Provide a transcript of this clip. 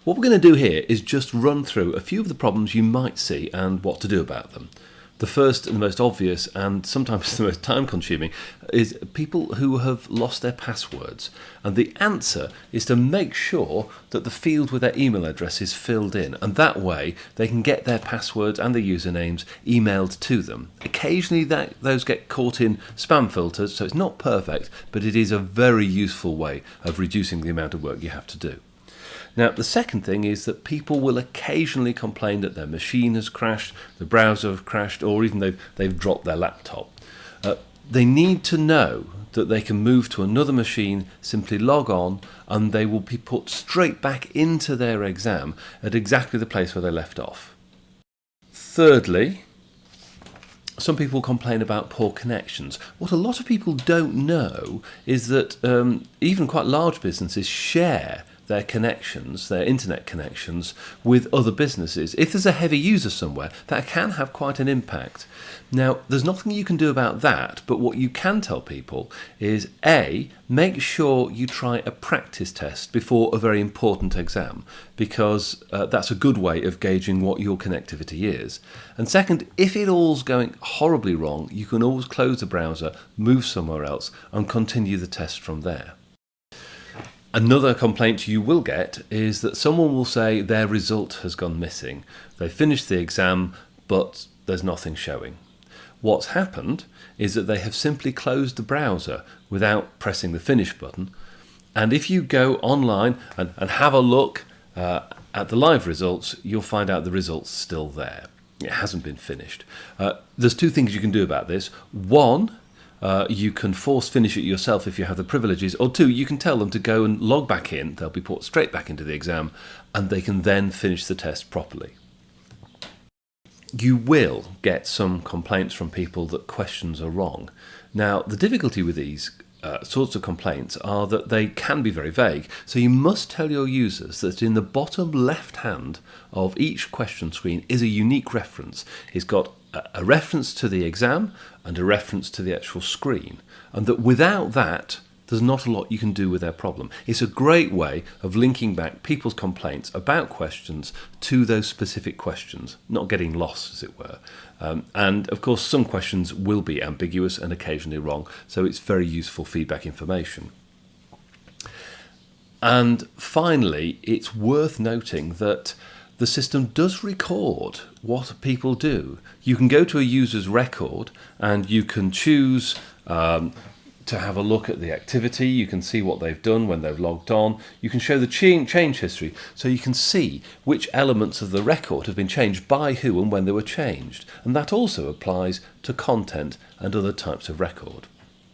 What we're going to do here is just run through a few of the problems you might see and what to do about them. The first and the most obvious, and sometimes the most time-consuming, is people who have lost their passwords. And the answer is to make sure that the field with their email address is filled in, and that way they can get their passwords and their usernames emailed to them. Occasionally those get caught in spam filters, so it's not perfect, but it is a very useful way of reducing the amount of work you have to do. Now, the second thing is that people will occasionally complain that their machine has crashed, the browser has crashed, or even they've dropped their laptop. They need to know that they can move to another machine, simply log on, and they will be put straight back into their exam at exactly the place where they left off. Thirdly, some people complain about poor connections. What a lot of people don't know is that even quite large businesses share their connections, their internet connections, with other businesses. If there's a heavy user somewhere, that can have quite an impact. Now, there's nothing you can do about that, but what you can tell people is A, make sure you try a practice test before a very important exam, because that's a good way of gauging what your connectivity is. And second, if it all's going horribly wrong, you can always close the browser, move somewhere else, and continue the test from there. Another complaint you will get is that someone will say their result has gone missing. They finished the exam, but there's nothing showing. What's happened is that they have simply closed the browser without pressing the finish button. And if you go online and have a look at the live results, you'll find out the results still there. It hasn't been finished. There's two things you can do about this. One, you can force finish it yourself if you have the privileges, or two, you can tell them to go and log back in. They'll be put straight back into the exam, and they can then finish the test properly. You will get some complaints from people that questions are wrong. Now, the difficulty with these sorts of complaints are that they can be very vague, so you must tell your users that in the bottom left hand of each question screen is a unique reference. It's got a reference to the exam and a reference to the actual screen, and that without that there's not a lot you can do with their problem. It's a great way of linking back people's complaints about questions to those specific questions, not getting lost, as it were. And of course some questions will be ambiguous and occasionally wrong, so it's very useful feedback information. And finally, it's worth noting that the system does record what people do. You can go to a user's record and you can choose to have a look at the activity. You can see what they've done when they've logged on. You can show the change history, so you can see which elements of the record have been changed by who and when they were changed. And that also applies to content and other types of record.